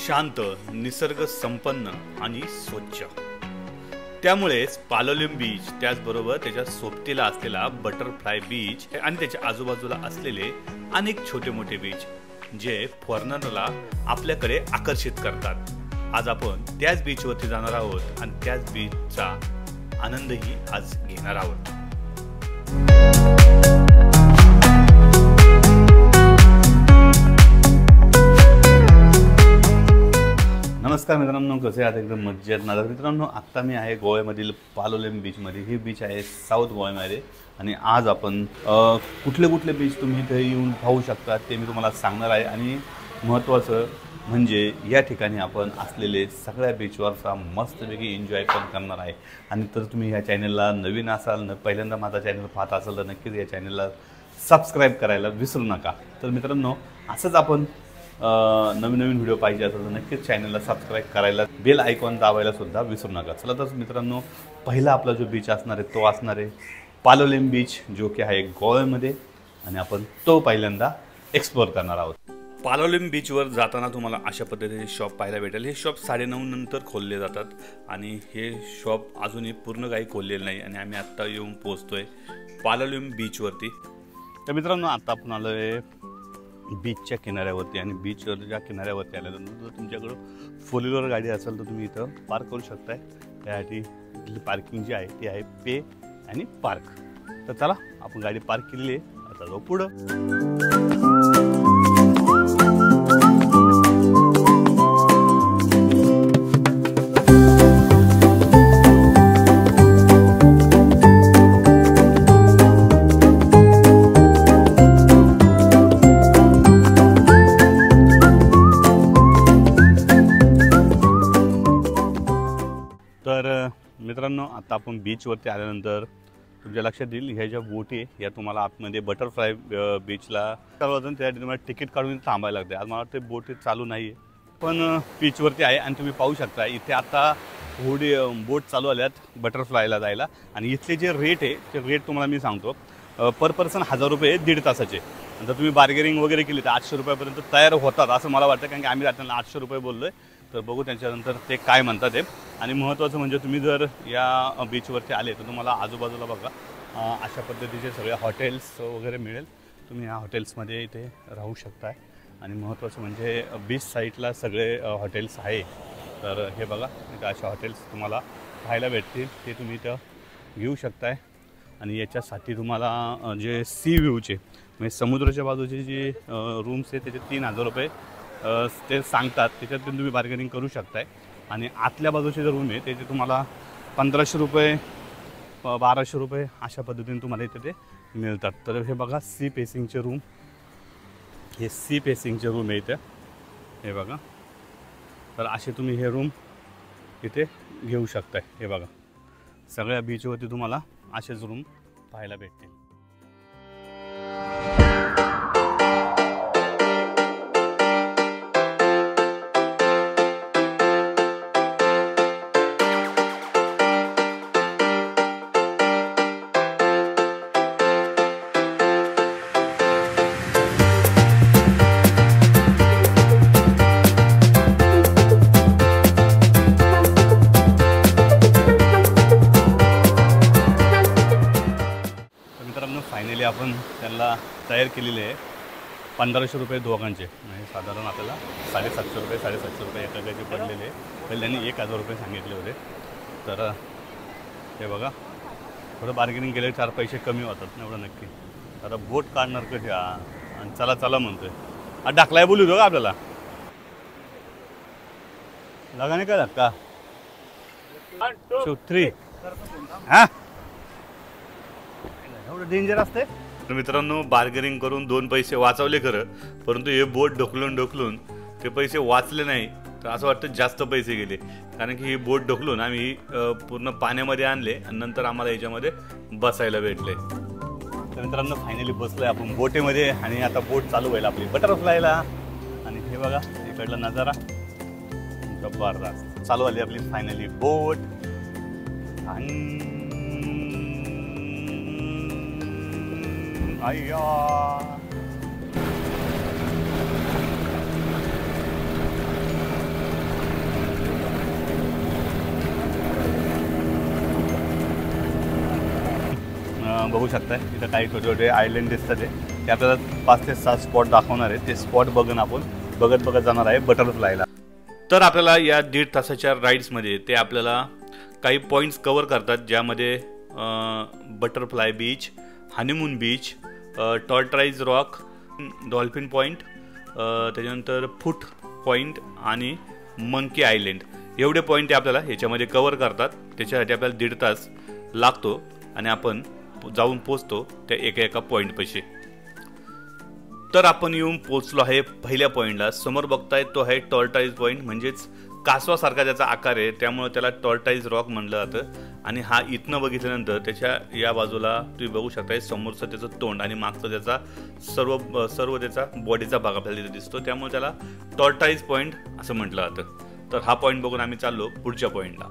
शांत, निसर्ग संपन्न आणि स्वच्छ. त्यामुळेच पालोलेम बीच, त्याचबरोबर त्याच्या सोबतीला असलेला बटरफ्लाय बीच आणि त्याच्या आजूबाजूला असलेले अनेक छोटे मोठे बीच जे फॉरेनरला आपल्याकडे आकर्षित करतात. आज आपण त्याच बीचवरती जाणार आहोत आणि त्याच बीचचा आनंदही आज घेणार आहोत. नमस्कार मित्रांनो, कसे आहात? एकदम मजेत ना. मित्रांनो, आत्ता मी आहे गोव्यामधील पालोलेम बीचमध्ये. ही बीच आहे साऊथ गोव्यामध्ये आणि आज आपण कुठले कुठले बीच तुम्ही इथे येऊन पाहू शकता ते मी तुम्हाला सांगणार आहे. आणि महत्त्वाचं म्हणजे या ठिकाणी आपण असलेले सगळ्या बीचवरचा मस्तपैकी एन्जॉय पण करणार आहे. आणि तर तुम्ही या चॅनलला नवीन असाल, पहिल्यांदा माझा चॅनल पाहत असाल तर नक्कीच या चॅनलला सबस्क्राईब करायला विसरू नका. तर मित्रांनो, असंच आपण नवीन नवीन व्हिडिओ पाहिजे असेल तर नक्कीच चॅनलला सबस्क्राईब करायला, बेल आयकॉन दाबायला सुद्धा विसरू नका. चला तर मित्रांनो, पहिला आपला जो बीच असणार आहे तो असणार आहे पालोलेम बीच, जो की आहे गोव्यामध्ये, आणि आपण तो पहिल्यांदा एक्सप्लोअर करणार आहोत. पालोलेम बीचवर जाताना तुम्हाला अशा पद्धतीचे शॉप पाहायला भेटेल. हे शॉप 9:30 नंतर खोलले जातात आणि हे शॉप अजूनही पूर्ण काही खोललेलं नाही. आणि आम्ही आत्ता येऊन पोहोचतोय पालोलेम बीचवरती. तर मित्रांनो, आता आपण आलो आहे बीचच्या किनाऱ्यावरती. आणि बीचवरच्या किनाऱ्यावरती आल्यानंतर जर तुमच्याकडं फोर व्हीलर गाडी असेल तर तुम्ही इथं पार्क करू शकताय. त्यासाठी इथली पार्किंग जी आहे ती आहे पे आणि पार्क. तर चला, आपण गाडी पार्क केलेली आहे, आता जाऊ पुढं. तर मित्रांनो, आता आपण बीचवरती आल्यानंतर तुमच्या लक्षात येईल ह्या ज्या बोटी आहे या तुम्हाला आतमध्ये बटरफ्लाय बीचला चालू होतं, त्यासाठी तुम्हाला तिकीट काढून थांबायला लागते. आज मला वाटतं बोटी चालू नाही आहे, पण बीचवरती आहे. आणि तुम्ही पाहू शकता इथे आता बोट चालू आल्यात बटरफ्लायला जायला. आणि इथले जे रेट आहे ते रेट तुम्हाला मी सांगतो. पर पर्सन 1000 रुपये 1.5 तासाचे. जर तुम्ही बार्गेनिंग वगैरे केली तर 800 रुपयापर्यंत तयार होतात असं मला वाटतं, कारण की आम्ही त्यांना 800 रुपये बोललो आहे. तर बघू त्याच्यानंतर ते काय म्हणतात ते. आणि महत्त्वाचं म्हणजे तुम्ही जर या बीचवरती आले तर तुम्हाला आजूबाजूला बघा अशा पद्धतीचे सगळे हॉटेल्स वगैरे मिळेल. तुम्ही ह्या हॉटेल्समध्ये इथे राहू शकताय. आणि महत्त्वाचं म्हणजे बीच साईडला सगळे हॉटेल्स आहे. तर हे बघा, इथं अशा हॉटेल्स तुम्हाला पाहायला भेटतील, ते तुम्ही इथं घेऊ शकताय. आणि याच्यासाठी तुम्हाला जे सी व्ह्यूचे म्हणजे समुद्राच्या बाजूचे जे रूम्स आहेत त्याचे 3000 रुपये ते सांगतात. त्याच्यातून तुम्ही बार्गेनिंग करू शकताय. आणि आतल्या बाजूचे जे रूम आहे त्याचे तुम्हाला 1500 रुपये 1200 रुपये अशा पद्धतीने तुम्हाला इथे ते मिळतात. तर हे बघा, सी फेसिंगचे रूम, हे सी फेसिंगचे रूम आहे इथे, हे बघा. तर असे तुम्ही हे रूम इथे घेऊ शकताय. हे बघा, सगळ्या बीचवरती तुम्हाला असेच रूम पाहायला भेटतील. फायनली आपण त्यांना तयार केलेले आहे 1500 रुपये दोघांचे. म्हणजे साधारण आपल्याला 750 रुपये 750 रुपये एका गाडीचे पडलेले. पहिले त्यांनी 1000 रुपये सांगितले होते. तर हे बघा, थोडं बार्गेनिंग केले 4 पैसे कमी होतात, एवढं नक्की. आता बोट काढणार कधी आणि चला चला म्हणतोय. हा ढकलाय बोलू दो का आपल्याला? लगाने काय धक्का 3 हां, एवढं डेंजर असते. तर मित्रांनो, बार्गेनिंग करून 2 पैसे वाचवले खरं, परंतु हे बोट ढकलून ते पैसे वाचले नाही. तर असं वाटतं जास्त पैसे गेले, कारण की ही बोट ढकलून आम्ही पूर्ण पाण्यामध्ये आणले आणि नंतर आम्हाला याच्यामध्ये बसायला भेटले. तर मित्रांनो, फायनली बसलोय आपण बोटेमध्ये. आणि आता बोट चालू व्हायला आपली बटरफ्लायला. आणि हे बघा, इकडला नजारा जबरदस्त. चालू आली आपली फायनली बोट. आणि अय्या, बघू शकता इथं काही छोटे छोटे आयलंड दिसतात ते आपल्याला 5 ते 7 स्पॉट दाखवणार आहे। ते स्पॉट बघून आपण बघत जाणार आहे बटरफ्लायला। तर आपल्याला या 1.5 तासाच्या राईड्समध्ये ते आपल्याला काही पॉईंट्स कव्हर करतात, ज्यामध्ये butterfly beach, honeymoon beach, tortoise rock, dolphin point, त्याच्यानंतर फूट पॉईंट आणि मंकी आयलंड एवढे पॉईंट ते आपल्याला ह्याच्यामध्ये कव्हर करतात। त्याच्यासाठी आपल्याला 1.5 तास लागतो आणि आपण जाऊन पोचतो त्या एका पॉईंटपाशी। तर आपण येऊन पोचलो आहे पहिल्या पॉईंटला। समोर बघताय तो आहे टॉर्टाइज पॉईंट, म्हणजेच कासवासारखा त्याचा आकार आहे, त्यामुळे त्याला टॉर्टाइज रॉक म्हणलं जातं। आणि हा इथनं बघितल्यानंतर त्याच्या या बाजूला तुम्ही बघू शकताय समोरचं त्याचं तोंड आणि मागचं त्याचा सर्व त्याचा बॉडीचा भाग आपल्याला तिथे दिसतो, त्यामुळे त्याला टॉर्टाइज पॉईंट असं म्हटलं जातं। तर हा पॉईंट बघून आम्ही चाललो पुढच्या पॉईंटला।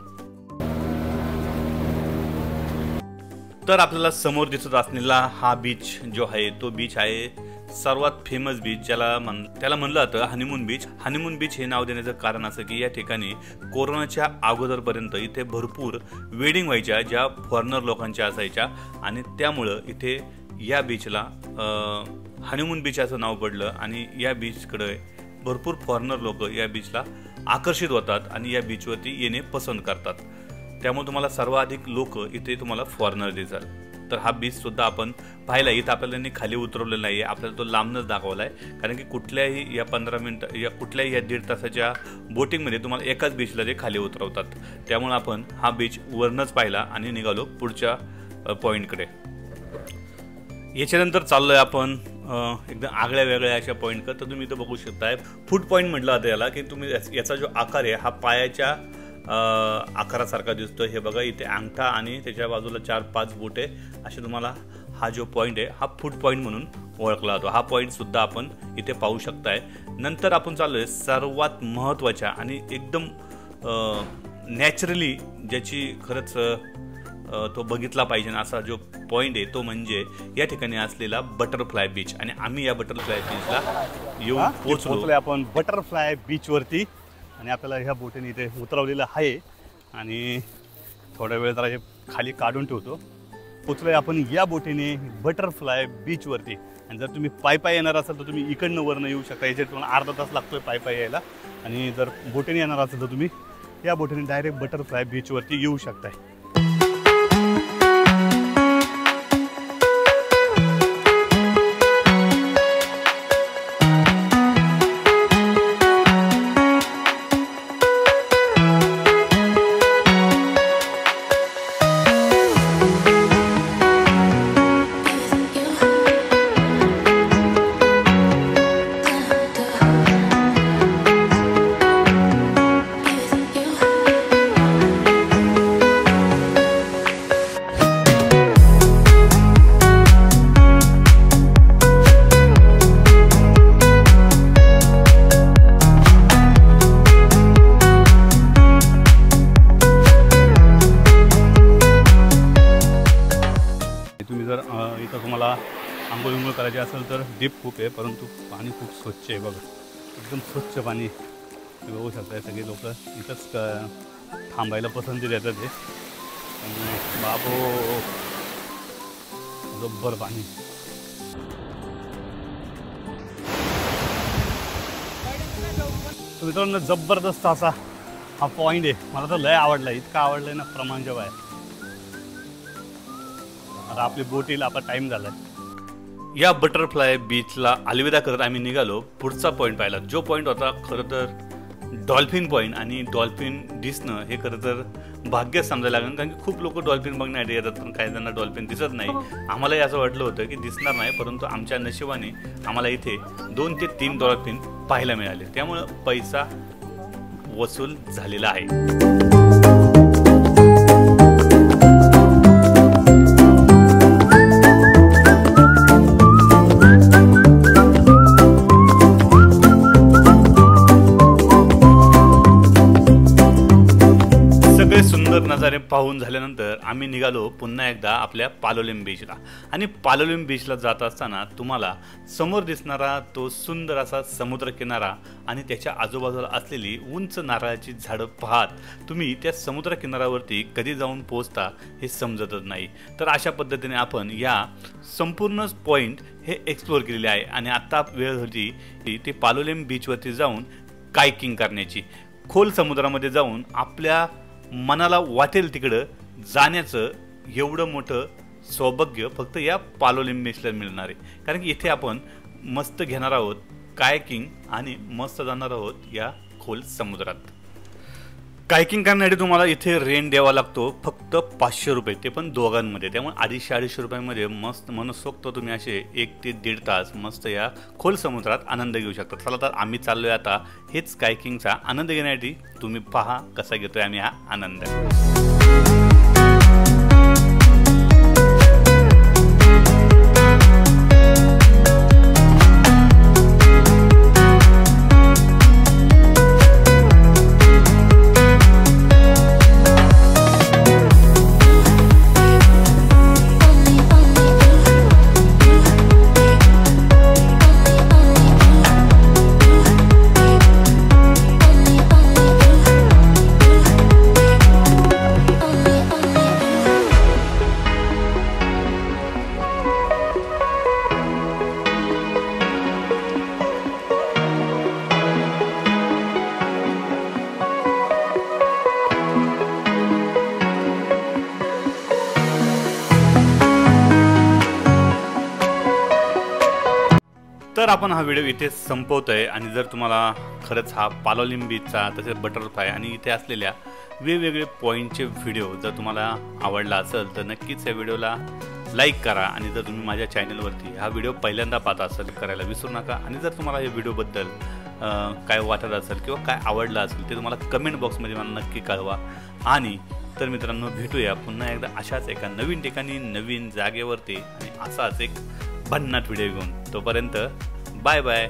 तर आपल्याला समोर दिसत असलेला हा बीच जो आहे तो बीच आहे सर्वात फेमस बीच, त्याला म्हणलं जातं हनीमून बीच। हनीमून बीच हे नाव देण्याचं कारण असं की या ठिकाणी कोरोनाच्या अगोदरपर्यंत इथे भरपूर वेडिंग व्हायच्या, ज्या फॉरेनर लोकांच्या असायच्या, आणि त्यामुळं इथे या बीचला हनीमून बीच असं नाव पडलं। आणि या बीचकडे भरपूर फॉरेनर लोक या बीचला आकर्षित होतात आणि या बीचवरती येणे पसंत करतात, त्यामुळे तुम्हाला सर्वाधिक लोक इथे तुम्हाला फॉरेनर दिसाल। तर हा बीच सुद्धा आपण पाहिला। इथं आपल्याला खाली उतरवलेला नाही आहे, आपल्याला तो लांबनच दाखवला आहे, कारण की कुठल्याही या 15 मिनिटं या कुठल्याही या 1.5 तासाच्या बोटिंगमध्ये तुम्हाला एकाच बीचला ते खाली उतरवतात, त्यामुळे आपण हा बीच वरनच पाहिला आणि निघालो पुढच्या पॉईंटकडे। याच्यानंतर चाललोय आपण एकदम आगळ्या वेगळ्या अशा पॉईंटकडे। तर तुम्ही इथं बघू शकताय फूट पॉईंट म्हटलं जातं याला, की तुम्ही याचा जो आकार आहे हा पायाच्या आकारासारखा दिसतो। हे बघा इथे अंगठा आणि त्याच्या बाजूला 4-5 बोटे असे तुम्हाला हा जो पॉईंट आहे हा फूट पॉईंट म्हणून ओळखला जातो। हा पॉईंट सुद्धा आपण इथे पाहू शकताय। नंतर आपण चाललोय सर्वात महत्त्वाच्या आणि एकदम नॅचरली ज्याची खरंच तो बघितला पाहिजे असा जो पॉईंट आहे तो म्हणजे या ठिकाणी असलेला बटरफ्लाय बीच। आणि आम्ही या बटरफ्लाय बीचला येऊन पोहोचलो आपण बटरफ्लाय बीचवरती, आणि आपल्याला ह्या बोटीने इथे उतरवलेलं आहे आणि थोडा वेळ जरा हे खाली काढून ठेवतो। पोचलोय आपण या बोटीने बटरफ्लाय बीचवरती। आणि जर तुम्ही पायी येणार असाल तर तुम्ही इकडनं वरनं येऊ शकता, याच्यात तुम्हाला अर्धा तास लागतोय पायी यायला। आणि जर बोटीने येणार असेल तर तुम्ही या बोटीने डायरेक्ट बटरफ्लाय बीचवरती येऊ शकताय। इथं तुम्हाला आंघोळ करायची असेल तर डीप खूप आहे, परंतु पाणी खूप स्वच्छ आहे। बघा एकदम स्वच्छ पाणी बघू शकता। सगळे लोक इथंच थांबायला पसंती देतात ते। बाबो जब्बर पाणी। तर मित्रांनो जबरदस्त असा हा पॉईंट आहे, मला तर लय आवडला, इतका आवडलाय ना प्रमाणच्या बाहेर। आता आपली बोट येईल, आता टाइम झालाय। या बटरफ्लाय बीचला अलविदा करत आम्ही निघालो पुढचा पॉईंट पाहिला, जो पॉईंट होता खरं तर डॉल्फिन पॉईंट। आणि डॉल्फिन दिसणं हे खरं तर भाग्य समजायला लागलं, कारण की खूप लोक डॉल्फिन बघण्यासाठी येतात पण काही जणांना डॉल्फिन दिसत नाही। आम्हालाही असं वाटलं होतं की दिसणार नाही, परंतु आमच्या नशिबाने आम्हाला इथे 2 ते 3 डॉल्फिन पाहायला मिळाले, त्यामुळं पैसा वसूल झालेला आहे। सुंदर नजारे पाहून झाल्यानंतर आम्ही निघालो पुन्हा एकदा आपल्या पालोलेम बीचला। आणि पालोलेम बीचला जात असताना तुम्हाला समोर दिसणारा तो सुंदर असा समुद्र किनारा आणि त्याच्या आजूबाजूला असलेली उंच नारळाची झाडं पाहत तुम्ही त्या समुद्र किनाऱ्यावरती कधी जाऊन पोहोचता हे समजतच नाही। तर अशा पद्धतीने आपण या संपूर्ण पॉइंट हे एक्सप्लोर केलेले आहे आणि आता वेळ होती ते पालोलेम बीचवरती जाऊन कायकिंग करण्याची। खोल समुद्रामध्ये जाऊन आपल्या मनाला वाटेल तिकडं जाण्याचं एवढं मोठं सौभाग्य फक्त या पालोलेम बीचला मिळणार आहे, कारण की इथे आपण मस्त घेणार आहोत कायकिंग आणि मस्त जाणार आहोत या खोल समुद्रात। कायकिंग करण्यासाठी तुम्हाला इथे रेंट द्यावा लागतो फक्त 500 रुपये, ते पण दोघांमध्ये। त्यामुळे 250-250 रुपयांमध्ये मस्त मनसोक्त तुम्ही असे 1 ते 1.5 तास मस्त या खोल समुद्रात आनंद घेऊ शकता। चला तर आम्ही चाललोय आता हेच कायकिंगचा आनंद घेण्यासाठी। तुम्ही पहा कसा घेतोय आम्ही हा आनंद। तर आपण हा व्हिडिओ इथे संपवतोय आणि जर तुम्हाला खरंच हा पालोलेम बीचचा तसेच बटरफ्लाय आणि इथे असलेल्या वेगवेगळे पॉईंटचे व्हिडिओ जर तुम्हाला आवडला असेल तर नक्कीच या व्हिडिओला लाईक करा। आणि जर तुम्ही माझ्या चॅनलवरती हा व्हिडिओ पहिल्यांदा पाहता असेल करायला विसरू नका। आणि जर तुम्हाला या व्हिडिओबद्दल काय वाटत असेल किंवा काय आवडलं असेल ते तुम्हाला कमेंट बॉक्समध्ये मला नक्की कळवा। आणि तर मित्रांनो भेटूया पुन्हा एकदा अशाच एका नवीन ठिकाणी नवीन जागेवरती आणि असाच एक भन्नाट व्हिडिओ घेऊन। तोपर्यंत बाय बाय।